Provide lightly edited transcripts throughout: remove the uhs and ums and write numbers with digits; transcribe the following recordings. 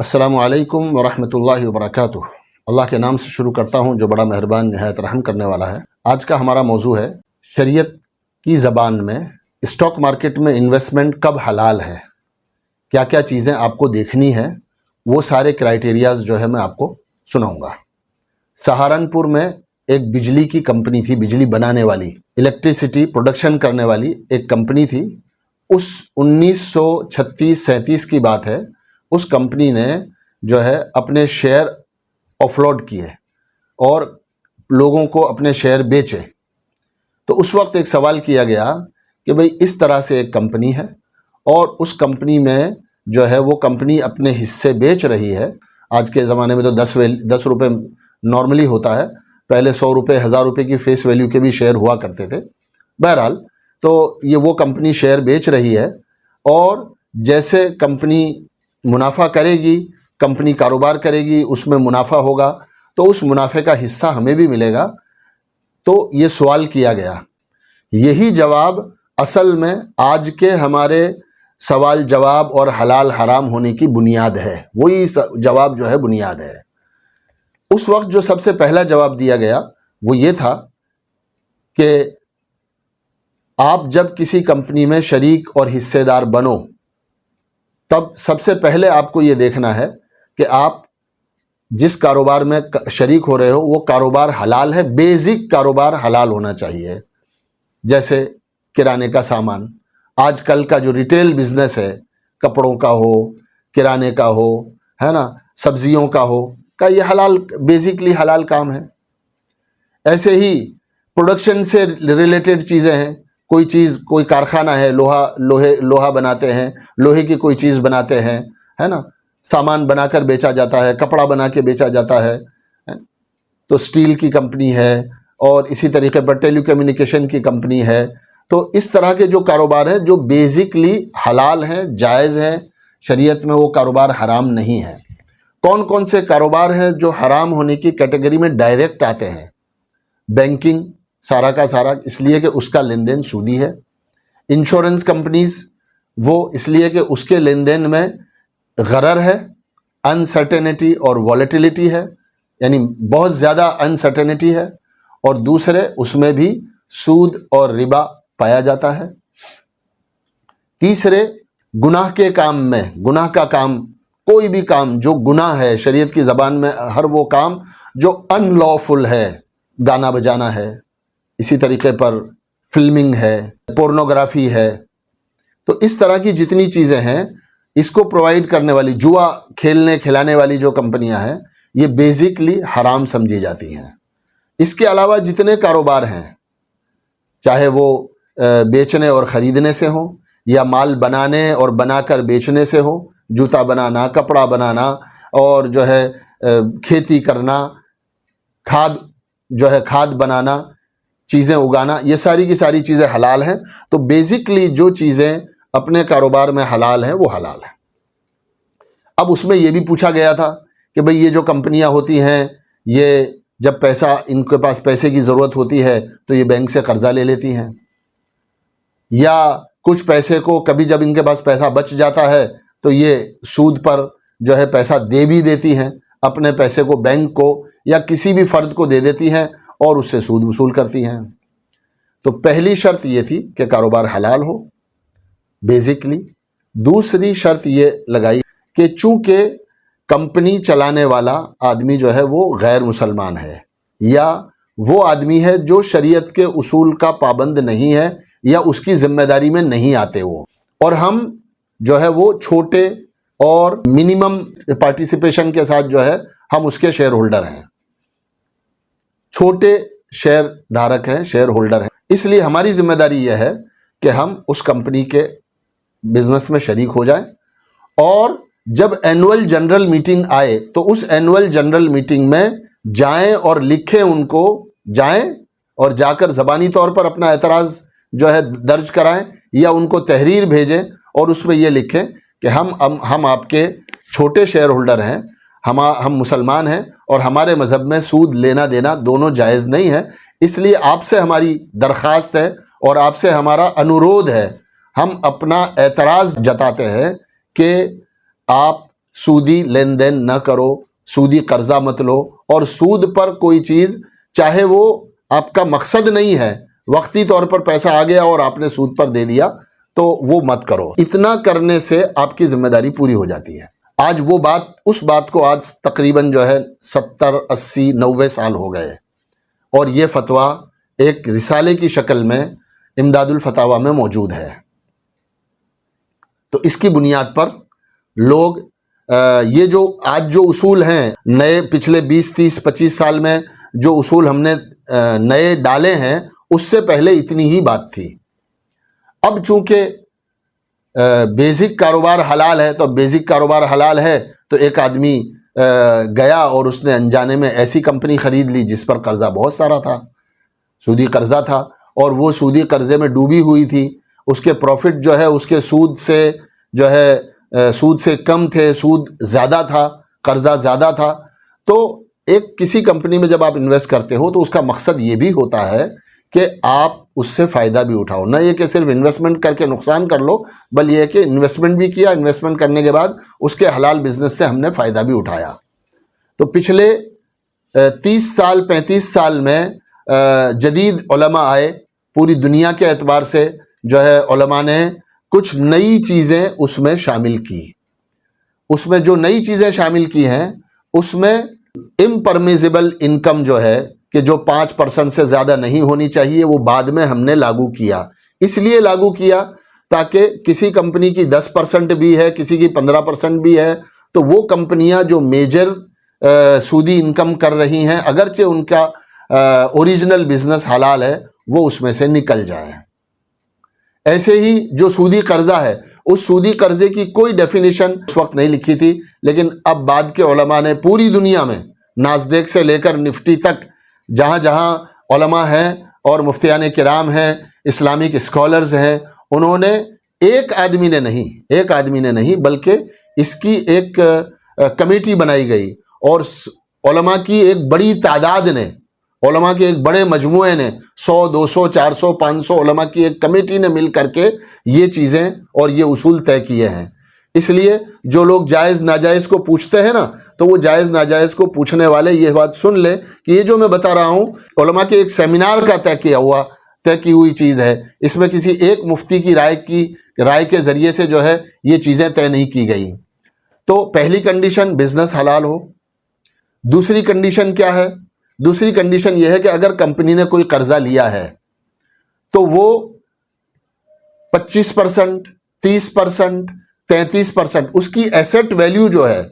अस्सलामु अलैकुम वरहमतुल्लाहि वबरकातुह। अल्लाह के नाम से शुरू करता हूँ जो बड़ा मेहरबान निहायत रहम करने वाला है। आज का हमारा मौजू है शरीयत की ज़बान में स्टॉक मार्केट में इन्वेस्टमेंट कब हलाल है, क्या क्या चीज़ें आपको देखनी है, वो सारे क्राइटेरियाज़ जो है मैं आपको सुनाऊँगा। सहारनपुर में एक बिजली की कंपनी थी, बिजली बनाने वाली, इलेक्ट्रिसिटी प्रोडक्शन करने वाली एक कंपनी थी। उस 1936-37 की बात है। उस कंपनी ने जो है अपने शेयर ऑफलोड किए और लोगों को अपने शेयर बेचे। तो उस वक्त एक सवाल किया गया कि भाई इस तरह से एक कंपनी है और उस कंपनी में जो है वो कंपनी अपने हिस्से बेच रही है। आज के ज़माने में तो 10 रुपये नॉर्मली होता है, पहले 100 रुपये 1000 रुपये की फेस वैल्यू के भी शेयर हुआ करते थे। बहरहाल तो ये वो कंपनी शेयर बेच रही है और जैसे कंपनी मुनाफा करेगी, कंपनी कारोबार करेगी, उसमें मुनाफा होगा तो उस मुनाफे का हिस्सा हमें भी मिलेगा। तो ये सवाल किया गया। यही जवाब असल में आज के हमारे सवाल जवाब और हलाल हराम होने की बुनियाद है। वही जवाब जो है बुनियाद है। उस वक्त जो सबसे पहला जवाब दिया गया वो ये था कि आप जब किसी कंपनी में शरीक और हिस्सेदार बनो तब सबसे पहले आपको ये देखना है कि आप जिस कारोबार में शरीक हो रहे हो वो कारोबार हलाल है। बेसिक कारोबार हलाल होना चाहिए, जैसे किराने का सामान। आजकल का जो रिटेल बिजनेस है, कपड़ों का हो, किराने का हो, है ना, सब्जियों का हो, का ये हलाल, बेसिकली हलाल काम है। ऐसे ही प्रोडक्शन से रिलेटेड चीज़ें हैं। कोई चीज़, कोई कारखाना है, लोहा बनाते हैं, लोहे की कोई चीज़ बनाते हैं, है ना, सामान बनाकर बेचा जाता है, कपड़ा बना के बेचा जाता है। तो स्टील की कंपनी है और इसी तरीके पर टेलीकम्युनिकेशन की कंपनी है। तो इस तरह के जो कारोबार हैं जो बेसिकली हलाल हैं, जायज़ हैं, शरीयत में वो कारोबार हराम नहीं है। कौन कौन से कारोबार हैं जो हराम होने की कैटेगरी में डायरेक्ट आते हैं? बैंकिंग सारा का सारा, इसलिए कि उसका लेन देन सूदी है। इंश्योरेंस कंपनीज, वो इसलिए कि उसके लेन देन में गरर है, अनसर्टेनिटी और वॉलेटिलिटी है, यानी बहुत ज़्यादा अनसर्टेनिटी है। और दूसरे उसमें भी सूद और रिबा पाया जाता है। तीसरे गुनाह के काम में, गुनाह का काम, कोई भी काम जो गुनाह है शरीयत की ज़बान में, हर वो काम जो अनलॉफुल है, गाना बजाना है, इसी तरीके पर फिल्मिंग है, पोर्नोग्राफी है। तो इस तरह की जितनी चीज़ें हैं इसको प्रोवाइड करने वाली, जुआ खेलने खिलाने वाली जो कंपनियां हैं, ये बेसिकली हराम समझी जाती हैं। इसके अलावा जितने कारोबार हैं, चाहे वो बेचने और ख़रीदने से हो या माल बनाने और बनाकर बेचने से हो, जूता बनाना, कपड़ा बनाना और जो है खेती करना, खाद जो है खाद बनाना, चीज़ें उगाना, ये सारी की सारी चीज़ें हलाल हैं। तो बेसिकली जो चीज़ें अपने कारोबार में हलाल हैं वो हलाल है। अब उसमें ये भी पूछा गया था कि भाई ये जो कंपनियां होती हैं, ये जब पैसा, इनके पास पैसे की ज़रूरत होती है तो ये बैंक से कर्जा ले लेती हैं, या कुछ पैसे को कभी जब इनके पास पैसा बच जाता है तो ये सूद पर जो है पैसा दे भी देती हैं, अपने पैसे को बैंक को या किसी भी फ़र्द को दे देती हैं और उससे सूद वसूल करती हैं। तो पहली शर्त ये थी कि कारोबार हलाल हो बेसिकली। दूसरी शर्त ये लगाई कि चूंकि कंपनी चलाने वाला आदमी जो है वो गैर मुसलमान है या वो आदमी है जो शरीयत के उसूल का पाबंद नहीं है या उसकी जिम्मेदारी में नहीं आते वो, और हम जो है वो छोटे और मिनिमम पार्टिसिपेशन के साथ जो है हम उसके शेयर होल्डर हैं, छोटे शेयर धारक हैं, शेयर होल्डर हैं। इसलिए हमारी जिम्मेदारी यह है कि हम उस कंपनी के बिजनेस में शरीक हो जाएं और जब एनुअल जनरल मीटिंग आए तो उस एनुअल जनरल मीटिंग में जाएं और लिखें, उनको जाएं और जाकर ज़बानी तौर पर अपना एतराज़ जो है दर्ज कराएं या उनको तहरीर भेजें और उसमें ये लिखें कि हम आपके छोटे शेयर होल्डर हैं, हम मुसलमान हैं और हमारे मज़हब में सूद लेना देना दोनों जायज़ नहीं है। इसलिए आपसे हमारी दरख्वास्त है और आपसे हमारा अनुरोध है, हम अपना एतराज़ जताते हैं कि आप सूदी लेन देन न करो, सूदी कर्जा मत लो, और सूद पर कोई चीज़, चाहे वो आपका मकसद नहीं है, वक्ती तौर पर पैसा आ गया और आपने सूद पर दे दिया, तो वो मत करो। इतना करने से आपकी जिम्मेदारी पूरी हो जाती है। आज वो बात, उस बात को आज तकरीबन जो है 70, 80, 90 साल हो गए, और ये फतवा एक रिसाले की शक्ल में इमदादुल फतावा में मौजूद है। तो इसकी बुनियाद पर लोग ये जो आज जो उसूल हैं नए, पिछले 20, 30, 25 साल में जो उसूल हमने नए डाले हैं, उससे पहले इतनी ही बात थी। अब चूंकि बेसिक कारोबार हलाल है, तो बेसिक कारोबार हलाल है तो एक आदमी गया और उसने अनजाने में ऐसी कंपनी खरीद ली जिस पर कर्जा बहुत सारा था, सूदी कर्जा था, और वो सूदी कर्जे में डूबी हुई थी। उसके प्रॉफिट जो है उसके सूद से जो है सूद से कम थे, सूद ज़्यादा था, कर्जा ज़्यादा था। तो एक किसी कंपनी में जब आप इन्वेस्ट करते हो तो उसका मकसद ये भी होता है कि आप उससे फ़ायदा भी उठाओ, ना ये कि सिर्फ इन्वेस्टमेंट करके नुकसान कर लो, बल्कि ये कि इन्वेस्टमेंट भी किया, इन्वेस्टमेंट करने के बाद उसके हलाल बिजनेस से हमने फ़ायदा भी उठाया। तो पिछले 30 साल 35 साल में जदीद उलमा आए, पूरी दुनिया के एतबार से जो है उलमा ने कुछ नई चीज़ें उसमें शामिल की। उसमें जो नई चीज़ें शामिल की हैं उसमें इम्परमिजिबल इनकम जो है कि जो 5% से ज़्यादा नहीं होनी चाहिए, वो बाद में हमने लागू किया। इसलिए लागू किया ताकि किसी कंपनी की 10% भी है, किसी की 15% भी है, तो वो कंपनियां जो मेजर सूदी इनकम कर रही हैं, अगरचे उनका ओरिजिनल बिजनेस हलाल है, वो उसमें से निकल जाए। ऐसे ही जो सूदी कर्जा है, उस सूदी कर्जे की कोई डेफिनेशन उस वक्त नहीं लिखी थी, लेकिन अब बाद के उलमा ने पूरी दुनिया में नास्डेक से लेकर निफ्टी तक जहाँ जहाँ उलमा हैं और मुफ्तियान किराम हैं, इस्लामिक स्कॉलर्स हैं, उन्होंने एक आदमी ने नहीं बल्कि इसकी एक कमेटी बनाई गई, और उलमा की एक बड़ी तादाद ने, उलमा के एक बड़े मजमुए ने, 100, 200, 400, 500 उलमा की एक कमेटी ने मिल करके ये चीज़ें और ये उसूल तय किए हैं। इसलिए जो लोग जायज़ नाजायज़ को पूछते हैं ना, तो वो जायज़ नाजायज़ को पूछने वाले ये बात सुन ले कि ये जो मैं बता रहा हूँ उलमा के एक सेमिनार का तय की हुई चीज़ है। इसमें किसी एक मुफ्ती की राय के ज़रिए से जो है ये चीज़ें तय नहीं की गई। तो पहली कंडीशन बिजनेस हलाल हो। दूसरी कंडीशन क्या है? दूसरी कंडीशन यह है कि अगर कंपनी ने कोई कर्जा लिया है तो वो 25%, 30%, 33% उसकी एसेट वैल्यू जो है,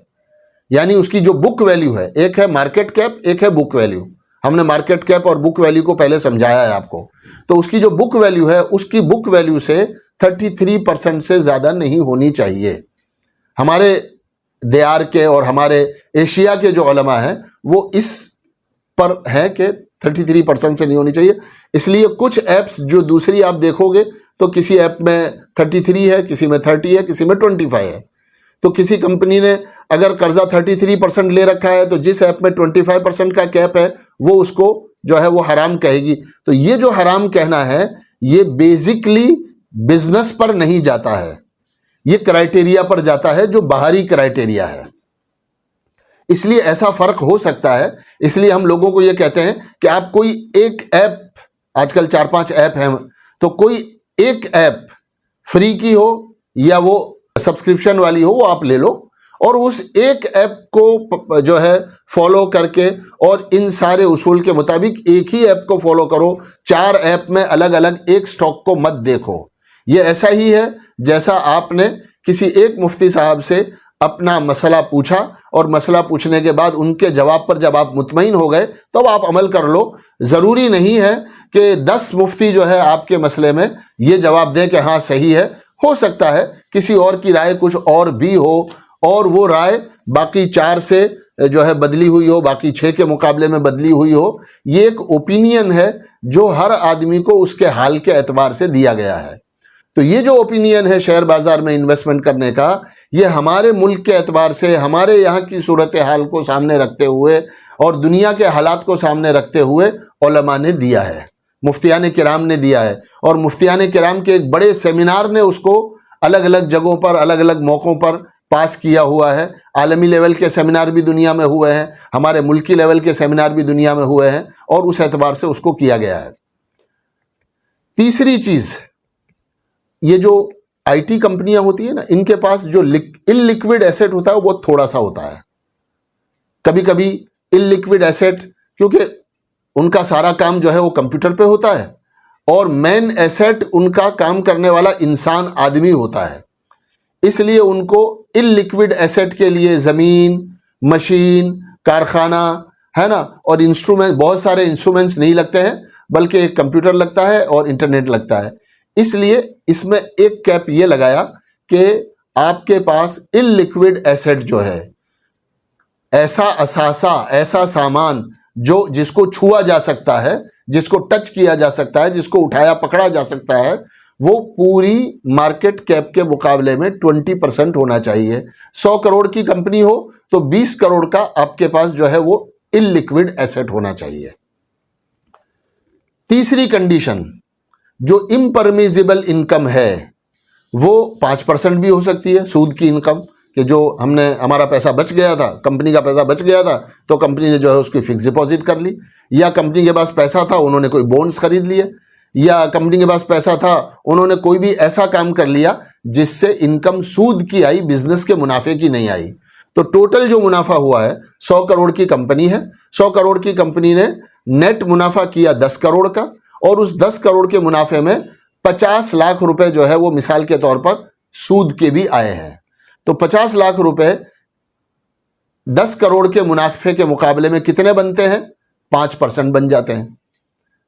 यानी उसकी जो बुक वैल्यू है, एक है मार्केट कैप, एक है बुक वैल्यू। हमने मार्केट कैप और बुक वैल्यू को पहले समझाया है आपको। तो उसकी जो बुक वैल्यू है, उसकी बुक वैल्यू से 33% से ज़्यादा नहीं होनी चाहिए। हमारे देयार के और हमारे एशिया के जो उलमा हैं वो इस पर है कि 33% से नहीं होनी चाहिए। इसलिए कुछ ऐप्स जो दूसरी आप देखोगे तो किसी ऐप में 33 है, किसी में 30 है, किसी में 25 है। तो किसी कंपनी ने अगर कर्जा 33% ले रखा है तो जिस ऐप में 25% का कैप है वो उसको जो है वो हराम कहेगी। तो ये जो हराम कहना है ये बेसिकली बिजनेस पर नहीं जाता है, ये क्राइटेरिया पर जाता है जो बाहरी क्राइटेरिया है। इसलिए ऐसा फर्क हो सकता है। इसलिए हम लोगों को ये कहते हैं कि आप कोई एक ऐप, आजकल 4-5 ऐप हैं, तो कोई एक ऐप फ्री की हो या वो सब्सक्रिप्शन वाली हो, वो आप ले लो और उस एक ऐप को जो है फॉलो करके और इन सारे उसूल के मुताबिक एक ही ऐप को फॉलो करो। 4 ऐप में अलग अलग एक स्टॉक को मत देखो। ये ऐसा ही है जैसा आपने किसी एक मुफ्ती साहब से अपना मसला पूछा और मसला पूछने के बाद उनके जवाब पर जब आप मुतमईन हो गए तो अब आप अमल कर लो। ज़रूरी नहीं है कि 10 मुफ्ती जो है आपके मसले में ये जवाब दें कि हाँ सही है। हो सकता है किसी और की राय कुछ और भी हो और वो राय बाकी 4 से जो है बदली हुई हो, बाकी 6 के मुकाबले में बदली हुई हो। ये एक ओपिनियन है जो हर आदमी को उसके हाल के एतबार से दिया गया है। तो ये जो ओपिनियन है शेयर बाज़ार में इन्वेस्टमेंट करने का, ये हमारे मुल्क के एतबार से, हमारे यहाँ की सूरत हाल को सामने रखते हुए और दुनिया के हालात को सामने रखते हुए उलमा ने दिया है, मुफ्तियान किराम ने दिया है और मुफ्तियान किराम के एक बड़े सेमिनार ने उसको अलग अलग जगहों पर अलग अलग मौक़ों पर पास किया हुआ है। आलमी लेवल के सेमिनार भी दुनिया में हुए हैं, हमारे मुल्की लेवल के सेमिनार भी दुनिया में हुए हैं और उस एतबार से उसको किया गया है। तीसरी चीज़, ये जो आईटी कंपनियां होती है ना, इनके पास जो इलिक्विड एसेट होता है वो बहुत थोड़ा सा होता है। कभी कभी इलिक्विड एसेट, क्योंकि उनका सारा काम जो है वो कंप्यूटर पे होता है और मेन एसेट उनका काम करने वाला इंसान, आदमी होता है, इसलिए उनको इलिक्विड एसेट के लिए ज़मीन, मशीन, कारखाना है ना, और इंस्ट्रूमेंट, बहुत सारे इंस्ट्रूमेंट्स नहीं लगते हैं, बल्कि एक कंप्यूटर लगता है और इंटरनेट लगता है। इसलिए इसमें एक कैप ये लगाया कि आपके पास इलिक्विड एसेट जो है, ऐसा असासा, ऐसा सामान जो जिसको छुआ जा सकता है, जिसको टच किया जा सकता है, जिसको उठाया पकड़ा जा सकता है, वो पूरी मार्केट कैप के मुकाबले में 20% होना चाहिए। 100 करोड़ की कंपनी हो तो 20 करोड़ का आपके पास जो है वो इलिक्विड एसेट होना चाहिए। तीसरी कंडीशन, जो इम्परमिजिबल इनकम है वो 5% भी हो सकती है, सूद की इनकम, कि जो हमारा पैसा बच गया था, कंपनी का पैसा बच गया था, तो कंपनी ने जो है उसकी फिक्स डिपॉजिट कर ली, या कंपनी के पास पैसा था उन्होंने कोई बॉन्ड्स खरीद लिए, या कंपनी के पास पैसा था उन्होंने कोई भी ऐसा काम कर लिया जिससे इनकम सूद की आई, बिजनेस के मुनाफे की नहीं आई। तो टोटल जो मुनाफा हुआ है, 100 करोड़ की कंपनी है, 100 करोड़ की कंपनी ने नेट मुनाफा किया 10 करोड़ का, और उस 10 करोड़ के मुनाफे में 50 लाख रुपए जो है वो मिसाल के तौर पर सूद के भी आए हैं। तो 50 लाख रुपए 10 करोड़ के मुनाफे के मुकाबले में कितने बनते हैं? 5% बन जाते हैं।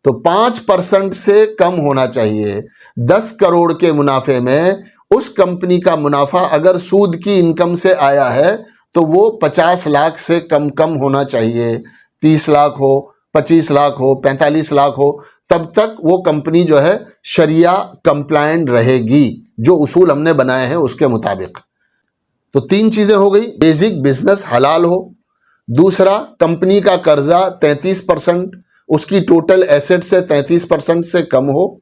तो 5% से कम होना चाहिए। 10 करोड़ के मुनाफे में उस कंपनी का मुनाफा अगर सूद की इनकम से आया है तो वो 50 लाख से कम होना चाहिए। 30 लाख हो, 25 लाख हो, 45 लाख हो, तब तक वो कंपनी जो है शरिया कंप्लायंट रहेगी, जो उसूल हमने बनाए हैं उसके मुताबिक। तो 3 चीजें हो गई। बेसिक बिजनेस हलाल हो, दूसरा कंपनी का कर्जा 33% उसकी टोटल एसेट से 33% से कम हो,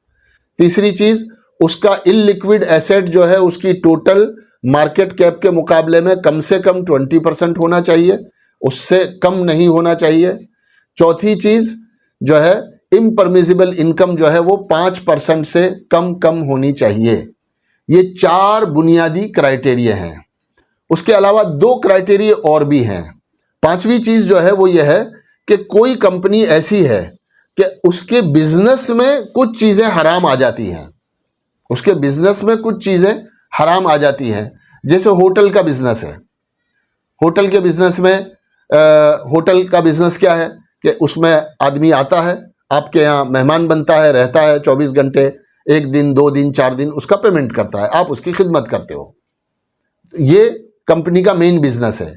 तीसरी चीज उसका इलिक्विड एसेट जो है उसकी टोटल मार्केट कैप के मुकाबले में कम से कम 20% होना चाहिए, उससे कम नहीं होना चाहिए, चौथी चीज जो है इम्परमिजिबल इनकम जो है वो 5% से कम होनी चाहिए। ये 4 बुनियादी क्राइटेरिया हैं। उसके अलावा 2 क्राइटेरिया और भी हैं। 5वीं चीज जो है वो ये है कि कोई कंपनी ऐसी है कि उसके बिजनेस में कुछ चीजें हराम आ जाती हैं, उसके बिजनेस में कुछ चीजें हराम आ जाती हैं। जैसे होटल का बिजनेस है, होटल के बिजनेस में होटल का बिजनेस क्या है कि उसमें आदमी आता है, आपके यहाँ मेहमान बनता है, रहता है 24 घंटे, 1 दिन 2 दिन 4 दिन उसका पेमेंट करता है, आप उसकी खिदमत करते हो। ये कंपनी का मेन बिजनेस है।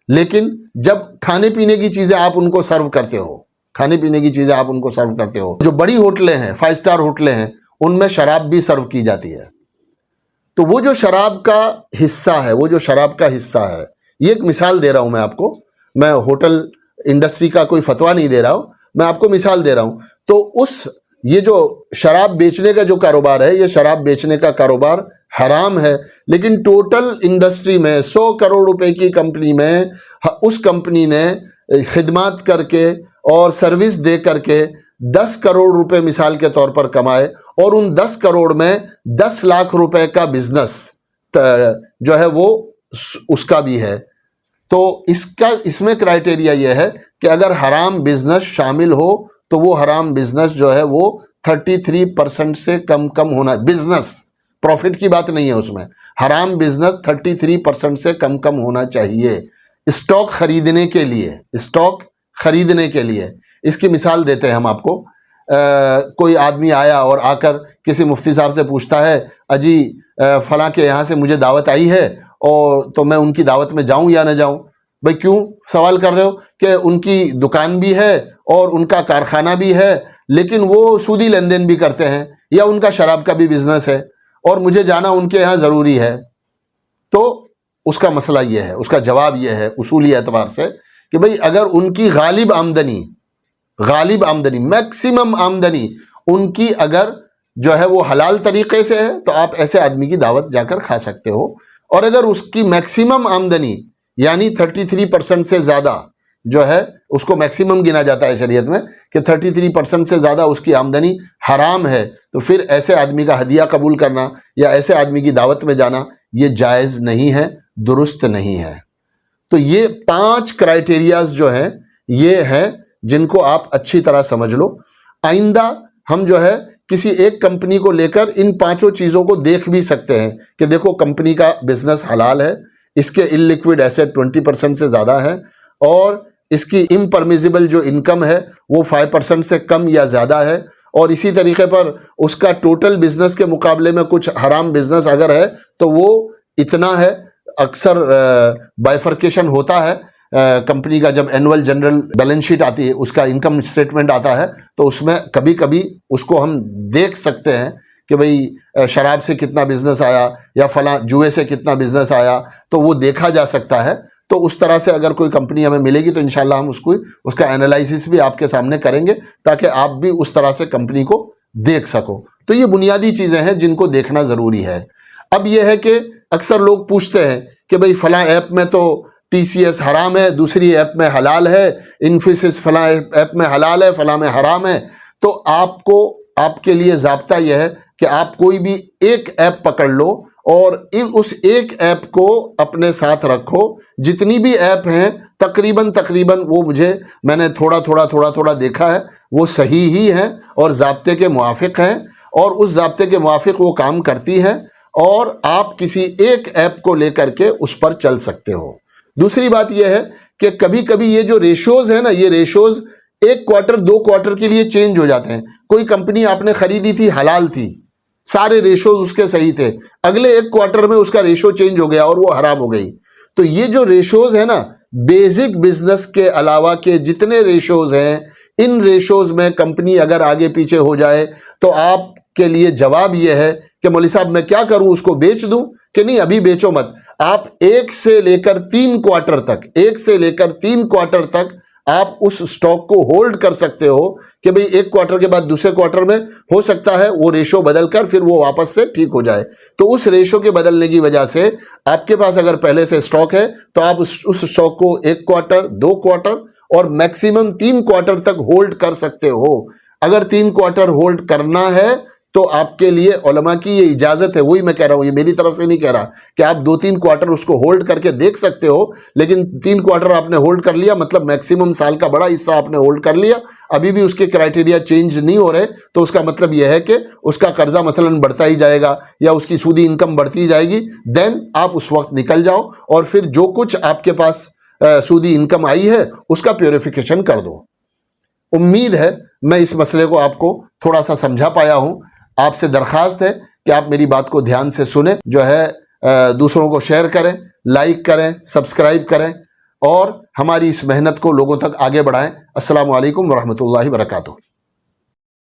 लेकिन जब खाने पीने की चीजें आप उनको सर्व करते हो, खाने पीने की चीजें आप उनको सर्व करते हो, जो बड़ी होटलें हैं, 5 स्टार होटलें हैं, उनमें शराब भी सर्व की जाती है। तो वो जो शराब का हिस्सा है, वो जो शराब का हिस्सा है, ये एक मिसाल दे रहा हूं मैं आपको, मैं होटल इंडस्ट्री का कोई फतवा नहीं दे रहा हूं, मैं आपको मिसाल दे रहा हूं। तो ये जो शराब बेचने का जो कारोबार है, ये शराब बेचने का कारोबार हराम है, लेकिन टोटल इंडस्ट्री में 100 करोड़ रुपए की कंपनी में उस कंपनी ने खिदमत करके और सर्विस दे करके 10 करोड़ रुपए मिसाल के तौर पर कमाए, और उन 10 करोड़ में 10 लाख रुपए का बिजनेस जो है वो उसका भी है। तो इसमें क्राइटेरिया यह है कि अगर हराम बिजनेस शामिल हो तो वो हराम बिजनेस जो है वो 33% से कम होना, बिजनेस प्रॉफिट की बात नहीं है उसमें, हराम बिजनेस 33% से कम होना चाहिए। स्टॉक खरीदने के लिए, स्टॉक खरीदने के लिए इसकी मिसाल देते हैं हम आपको। कोई आदमी आया और आकर किसी मुफ्ती साहब से पूछता है, अजी फलां के यहाँ से मुझे दावत आई है और तो मैं उनकी दावत में जाऊं या न जाऊं। भाई क्यों सवाल कर रहे हो? कि उनकी दुकान भी है और उनका कारखाना भी है, लेकिन वो सूदी लेन देन भी करते हैं, या उनका शराब का भी बिजनेस है और मुझे जाना उनके यहाँ ज़रूरी है। तो उसका मसला ये है, उसका जवाब ये है उसूली एतबार से कि भाई अगर उनकी गालिब आमदनी मैक्सिमम आमदनी उनकी अगर जो है वो हलाल तरीके से है तो आप ऐसे आदमी की दावत जाकर खा सकते हो। और अगर उसकी मैक्सिमम आमदनी यानी 33% से ज़्यादा जो है उसको मैक्सिमम गिना जाता है शरीयत में कि 33% से ज़्यादा उसकी आमदनी हराम है, तो फिर ऐसे आदमी का हदिया कबूल करना या ऐसे आदमी की दावत में जाना ये जायज़ नहीं है, दुरुस्त नहीं है। तो ये 5 क्राइटेरियाज जो हैं ये हैं जिनको आप अच्छी तरह समझ लो। आइंदा हम जो है किसी एक कंपनी को लेकर इन 5 चीज़ों को देख भी सकते हैं कि देखो कंपनी का बिजनेस हलाल है, इसके इललिक्विड एसेट 20% से ज़्यादा है और इसकी इम्परमिजिबल जो इनकम है वो 5% से कम या ज़्यादा है, और इसी तरीके पर उसका टोटल बिजनेस के मुकाबले में कुछ हराम बिजनेस अगर है तो वो इतना है। अक्सर बाइफर्केशन होता है कंपनी का, जब एनुअल जनरल बैलेंस शीट आती है, उसका इनकम स्टेटमेंट आता है तो उसमें कभी कभी उसको हम देख सकते हैं कि भाई शराब से कितना बिजनेस आया या फला जुए से कितना बिजनेस आया, तो वो देखा जा सकता है। तो उस तरह से अगर कोई कंपनी हमें मिलेगी तो इंशाल्लाह हम उसका एनालिसिस भी आपके सामने करेंगे ताकि आप भी उस तरह से कंपनी को देख सको। तो ये बुनियादी चीज़ें हैं जिनको देखना ज़रूरी है। अब ये है कि अक्सर लोग पूछते हैं कि भाई फला ऐप में तो TCS हराम है, दूसरी ऐप में हलाल है, इन्फोसिस फला ऐप में हलाल है, फला में हराम है। तो आपके लिए ज़ाब्ता यह है कि आप कोई भी एक ऐप पकड़ लो और उस एक ऐप को अपने साथ रखो। जितनी भी ऐप हैं तकरीबन वो मैंने थोड़ा देखा है, वो सही ही हैं और ज़ाब्ते के मुआफिक हैं और उस ज़ाब्ते के मुआफिक वो काम करती हैं और आप किसी एक ऐप को लेकर के उस पर चल सकते हो। दूसरी बात यह है कि कभी कभी ये जो रेशोज़ है ना, ये रेशोज़ 1 क्वार्टर 2 क्वार्टर के लिए चेंज हो जाते हैं। कोई कंपनी आपने खरीदी थी, हलाल थी, सारे रेशोज उसके सही थे, अगले 1 क्वार्टर में उसका रेशो चेंज हो गया और वो हराम हो गई। तो ये जो रेशोज है ना, बेसिक बिजनेस के अलावा के जितने रेशोज हैं, इन रेशोज में कंपनी अगर आगे पीछे हो जाए तो आपके लिए जवाब यह है कि मौलवी साहब मैं क्या करूं, उसको बेच दूं? कि नहीं, अभी बेचो मत। आप 1 से लेकर 3 क्वार्टर तक आप उस स्टॉक को होल्ड कर सकते हो कि भाई 1 क्वार्टर के बाद दूसरे क्वार्टर में हो सकता है वो रेशो बदलकर फिर वो वापस से ठीक हो जाए। तो उस रेशो के बदलने की वजह से आपके पास अगर पहले से स्टॉक है तो आप उस स्टॉक को 1 क्वार्टर 2 क्वार्टर और मैक्सिमम 3 क्वार्टर तक होल्ड कर सकते हो। अगर 3 क्वार्टर होल्ड करना है तो आपके लिए उलमा की ये इजाज़त है। वही मैं कह रहा हूँ, ये मेरी तरफ से नहीं कह रहा कि आप 2-3 क्वार्टर उसको होल्ड करके देख सकते हो, लेकिन 3 क्वार्टर आपने होल्ड कर लिया मतलब मैक्सिमम साल का बड़ा हिस्सा आपने होल्ड कर लिया, अभी भी उसके क्राइटेरिया चेंज नहीं हो रहे, तो उसका मतलब यह है कि उसका कर्जा मसलन बढ़ता ही जाएगा या उसकी सूदी इनकम बढ़ती ही जाएगी। देन आप उस वक्त निकल जाओ और फिर जो कुछ आपके पास सूदी इनकम आई है उसका प्योरिफिकेशन कर दो। उम्मीद है मैं इस मसले को आपको थोड़ा सा समझा पाया हूँ। आपसे दरख्वास्त है कि आप मेरी बात को ध्यान से सुने, जो है दूसरों को शेयर करें, लाइक करें, सब्सक्राइब करें और हमारी इस मेहनत को लोगों तक आगे बढ़ाएं। अस्सलामु अलैकुम वरहमतुल्लाहि वबरकातुहू।